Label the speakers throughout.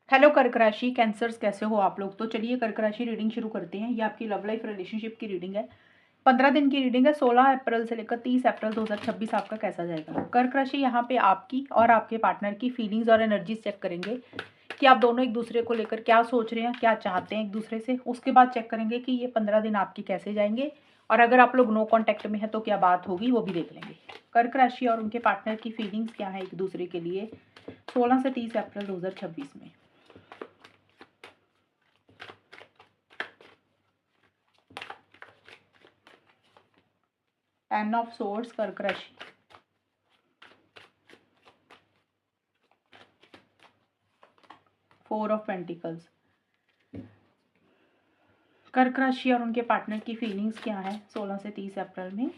Speaker 1: Hello कर्क राशि cancers, कैसे हो आप लोग। तो चलिए कर्क राशि रीडिंग शुरू करते हैं। ये आपकी लव लाइफ रिलेशनशिप की रीडिंग है। 15 दिन की रीडिंग है। 16 अप्रैल से लेकर 30 अप्रैल 2026 आपका कैसा जाएगा। कर्क राशि यहाँ पे आपकी और आपके पार्टनर की फीलिंग्स और एनर्जीज चेक करेंगे कि आप दोनों एक दूसरे को लेकर क्या सोच रहे हैं, क्या चाहते हैं एक दूसरे से। उसके बाद चेक करेंगे कि ये 15 दिन आपकी कैसे जाएंगे, और अगर आप लोग नो कॉन्टैक्ट में है तो क्या बात होगी, वो भी देख लेंगे। कर्क राशि और उनके पार्टनर की फीलिंग्स क्या है एक दूसरे के लिए 16 से 30 अप्रैल 2026 में। 10 ऑफ सोर्ड्स कर्क राशि, 4 ऑफ पेंटिकल्स। कर्क राशि और उनके पार्टनर की फीलिंग्स क्या है 16 से 30 अप्रैल में।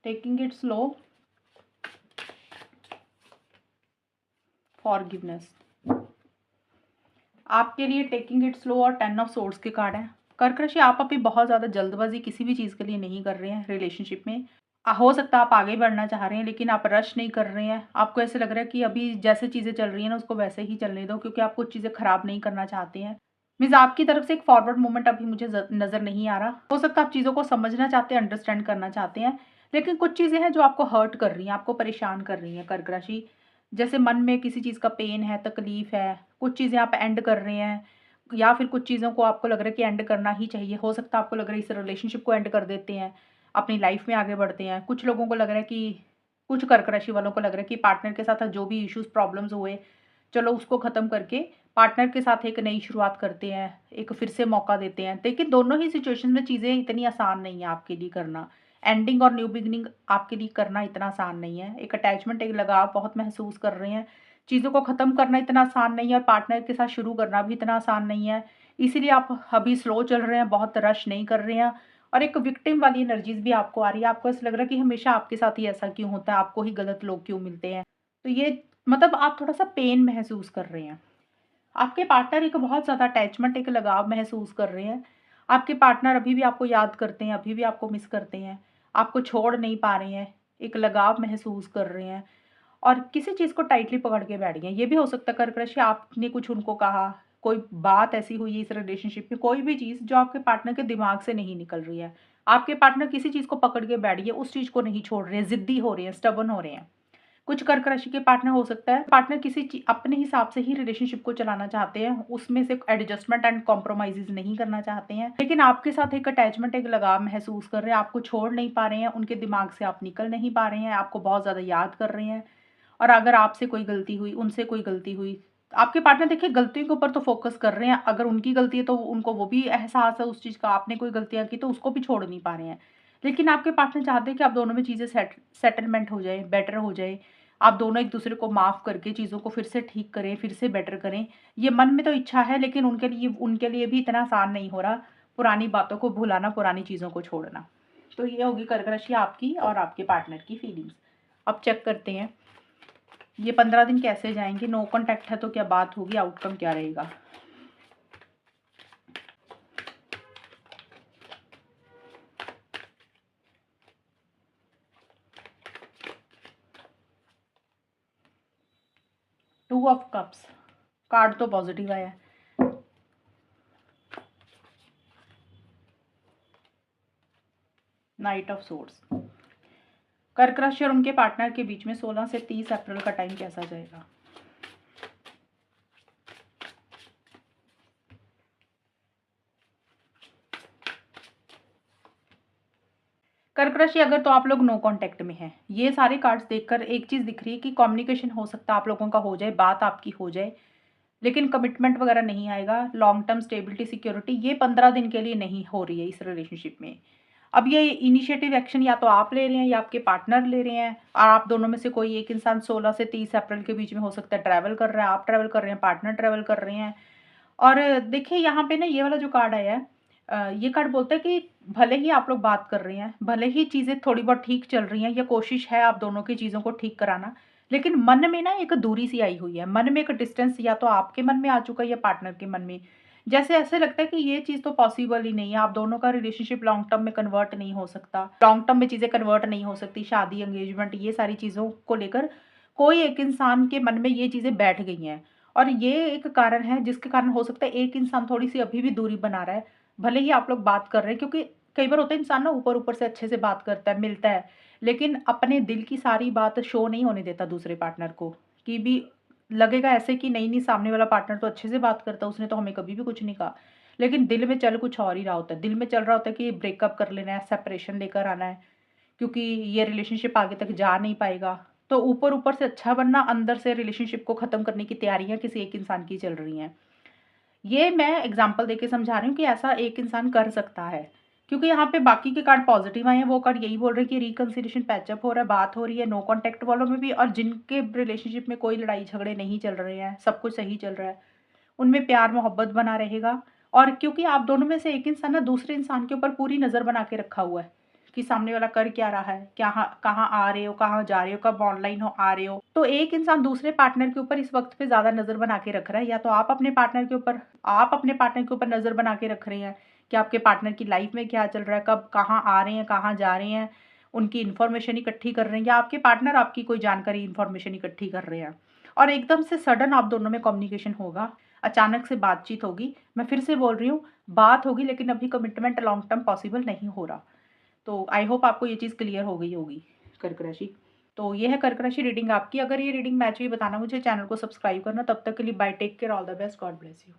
Speaker 1: Taking it slow, forgiveness. आपके लिए टेकिंग इट स्लो और 10 ऑफ सोर्ड्स के कार्ड हैं। कर्क राशि, आप अभी बहुत ज़्यादा जल्दबाजी किसी भी चीज़ के लिए नहीं कर रहे हैं रिलेशनशिप में। हो सकता है आप आगे बढ़ना चाह रहे हैं, लेकिन आप रश नहीं कर रहे हैं। आपको ऐसे लग रहा है कि अभी जैसे चीज़ें चल रही हैं ना, उसको वैसे ही चलने दो, क्योंकि आप कुछ चीज़ें खराब नहीं करना चाहते हैं। मीन्स आपकी तरफ से एक फॉरवर्ड मूवमेंट अभी मुझे नज़र नहीं आ रहा। हो सकता है आप चीज़ों को समझना चाहते हैं, अंडरस्टैंड करना चाहते हैं, लेकिन कुछ चीज़ें हैं जो आपको हर्ट कर रही हैं, आपको परेशान कर रही हैं कर्क राशि। जैसे मन में किसी चीज़ का पेन है, तकलीफ है, कुछ चीज़ें आप एंड कर रहे हैं, या फिर कुछ चीज़ों को आपको लग रहा है कि एंड करना ही चाहिए। हो सकता है आपको लग रहा है इस रिलेशनशिप को एंड कर देते हैं, अपनी लाइफ में आगे बढ़ते हैं। कुछ लोगों को लग रहा है कि, कुछ कर्क राशि वालों को लग रहा है कि पार्टनर के साथ जो भी इश्यूज प्रॉब्लम्स हुए, चलो उसको ख़त्म करके पार्टनर के साथ एक नई शुरुआत करते हैं, एक फिर से मौका देते हैं। लेकिन दोनों ही सिचुएशन में चीज़ें इतनी आसान नहीं है आपके लिए करना। एंडिंग और न्यू बिगनिंग आपके लिए करना इतना आसान नहीं है। एक अटैचमेंट, एक लगाव बहुत महसूस कर रहे हैं। चीज़ों को ख़त्म करना इतना आसान नहीं है, और पार्टनर के साथ शुरू करना भी इतना आसान नहीं है। इसीलिए आप अभी स्लो चल रहे हैं, बहुत रश नहीं कर रहे हैं। और एक विक्टिम वाली एनर्जीज भी आपको आ रही है। आपको ऐसा लग रहा है कि हमेशा आपके साथ ही ऐसा क्यों होता है, आपको ही गलत लोग क्यों मिलते हैं। तो ये मतलब आप थोड़ा-सा पेन महसूस कर रहे हैं। आपके पार्टनर एक बहुत ज़्यादा अटैचमेंट, एक लगाव महसूस कर रहे हैं। आपके पार्टनर अभी भी आपको याद करते हैं, अभी भी आपको मिस करते हैं, आपको छोड़ नहीं पा रहे हैं, एक लगाव महसूस कर रहे हैं, और किसी चीज़ को टाइटली पकड़ के बैठ गए हैं। ये भी हो सकता है कर्क राशि, आपने कुछ उनको कहा, कोई बात ऐसी हुई है इस रिलेशनशिप में, कोई भी चीज़ जो आपके पार्टनर के दिमाग से नहीं निकल रही है। आपके पार्टनर किसी चीज़ को पकड़ के बैठ गए, उस चीज़ को नहीं छोड़ रहे हैं, ज़िद्दी हो रहे हैं, स्टबर्न हो रहे हैं। कुछ कर्क राशि के पार्टनर हो सकता है पार्टनर किसी अपने हिसाब से ही रिलेशनशिप को चलाना चाहते हैं, उसमें से एडजस्टमेंट एंड कॉम्प्रोमाइज़ेज़ नहीं करना चाहते हैं, लेकिन आपके साथ एक अटैचमेंट, एक लगाव महसूस कर रहे हैं, आपको छोड़ नहीं पा रहे हैं, उनके दिमाग से आप निकल नहीं पा रहे हैं, आपको बहुत ज़्यादा याद कर रहे हैं। और अगर आपसे कोई गलती हुई, उनसे कोई गलती हुई, आपके पार्टनर देखिए गलतियों के ऊपर तो फ़ोकस कर रहे हैं। अगर उनकी गलती है तो उनको वो भी एहसास है उस चीज़ का, आपने कोई गलतियाँ की तो उसको भी छोड़ नहीं पा रहे हैं। लेकिन आपके पार्टनर चाहते हैं कि आप दोनों में चीज़ें सेटलमेंट हो जाए, बेटर हो जाए। आप दोनों एक-दूसरे को माफ़ करके चीज़ों को फिर से ठीक करें, फिर से बेटर करें। ये मन में तो इच्छा है, लेकिन उनके लिए भी इतना आसान नहीं हो रहा, पुरानी बातों को भुलाना, पुरानी चीज़ों को छोड़ना। तो ये होगी कर्क राशि आपकी और आपके पार्टनर की फीलिंग्स। अब चेक करते हैं ये 15 दिन कैसे जाएँगे। नो कॉन्टैक्ट है तो क्या बात होगी, आउटकम क्या रहेगा? टू ऑफ कप्स, कार्ड तो पॉजिटिव आया है। Night of swords. कर्क राशि और उनके पार्टनर के बीच में 16 से 30 अप्रैल का टाइम कैसा जाएगा? कर्क राशि, अगर तो आप लोग नो कांटेक्ट में हैं, ये सारे कार्ड्स देखकर एक चीज़ दिख रही है कि कम्युनिकेशन हो सकता है आप लोगों का हो जाए, बात आपकी हो जाए, लेकिन कमिटमेंट वगैरह नहीं आएगा। लॉन्ग टर्म स्टेबिलिटी, सिक्योरिटी ये 15 दिन के लिए नहीं हो रही है इस रिलेशनशिप में। अब ये इनिशिएटिव एक्शन या तो आप ले रहे हैं या आपके पार्टनर ले रहे हैं, और आप दोनों में से कोई एक इंसान 16 से 30 अप्रैल के बीच में हो सकता है ट्रैवल कर रहा है, आप ट्रैवल कर रहे हैं, पार्टनर ट्रैवल कर रहे हैं। और देखिए यहाँ पे ना ये वाला जो कार्ड आया है, ये कार्ड बोलता है कि भले ही आप लोग बात कर रहे हैं, भले ही चीज़ें थोड़ी बहुत ठीक चल रही हैं, या कोशिश है आप दोनों की चीज़ों को ठीक कराना, लेकिन मन में ना एक दूरी सी आई हुई है। मन में एक डिस्टेंस या तो आपके मन में आ चुका है या पार्टनर के मन में। जैसे ऐसे लगता है कि ये चीज़ तो पॉसिबल ही नहीं है, आप दोनों का रिलेशनशिप लॉन्ग टर्म में कन्वर्ट नहीं हो सकता, लॉन्ग टर्म में चीज़ें कन्वर्ट नहीं हो सकती, शादी, एंगेजमेंट, ये सारी चीज़ों को लेकर कोई एक इंसान के मन में ये चीज़ें बैठ गई हैं। और ये एक कारण है जिसके कारण हो सकता है एक इंसान थोड़ी-सी अभी भी दूरी बना रहा है, भले ही आप लोग बात कर रहे हैं, क्योंकि कई बार होता है इंसान ना ऊपर-ऊपर से अच्छे से बात करता है, मिलता है, लेकिन अपने दिल की सारी बात शो नहीं होने देता दूसरे पार्टनर को, कि भी लगेगा ऐसे कि नहीं, नहीं, सामने वाला पार्टनर तो अच्छे से बात करता है, उसने तो हमें कभी भी कुछ नहीं कहा। लेकिन दिल में चल कुछ और ही रहा होता है। दिल में चल रहा होता है कि ब्रेकअप कर लेना है, सेपरेशन लेकर आना है, क्योंकि ये रिलेशनशिप आगे तक जा नहीं पाएगा। तो ऊपर-ऊपर से अच्छा बनना, अंदर से रिलेशनशिप को ख़त्म करने की तैयारियाँ किसी एक इंसान की चल रही हैं। ये मैं एग्ज़ाम्पल देके समझा रही हूँ कि ऐसा एक इंसान कर सकता है। क्योंकि यहाँ पे बाकी के कार्ड पॉज़िटिव आए हैं, वो कार्ड यही बोल रहे हैं कि रिकन्सिलिएशन पैचअप हो रहा है, बात हो रही है, नो कॉन्टैक्ट वालों में भी, और जिनके रिलेशनशिप में कोई लड़ाई-झगड़े नहीं चल रहे हैं, सब कुछ सही चल रहा है, उनमें प्यार-मोहब्बत बना रहेगा। और क्योंकि आप दोनों में से एक इंसान ना दूसरे इंसान के ऊपर पूरी नज़र बना के रखा हुआ है, कि सामने वाला कर क्या रहा है, कहाँ आ रहे हो, कहाँ जा रहे हो, कब ऑनलाइन हो, आ रहे हो। तो एक इंसान दूसरे पार्टनर के ऊपर इस वक़्त पे ज़्यादा नज़र बना के रख रहा है, या तो आप अपने पार्टनर के ऊपर नज़र बना के रख रहे हैं कि आपके पार्टनर की लाइफ़ में क्या चल रहा है, कब कहाँ आ रहे हैं, कहाँ जा रहे हैं, उनकी इन्फॉर्मेशन इकट्ठी कर रहे हैं, या आपके पार्टनर आपकी कोई जानकारी, इन्फॉर्मेशन इकट्ठी कर रहे हैं। और एकदम से सडन आप दोनों में कम्युनिकेशन होगा, अचानक से बातचीत होगी। मैं फिर से बोल रही हूँ, बात होगी, लेकिन अभी कमिटमेंट लॉन्ग टर्म पॉसिबल नहीं हो रहा। तो आई होप आपको ये चीज़ क्लियर हो गई होगी, कर्क राशि। तो ये है कर्क राशि रीडिंग आपकी। अगर ये रीडिंग मैच हुई, बताना मुझे, चैनल को सब्सक्राइब करना। तब तक के लिए bye, take care, all the best, God bless you.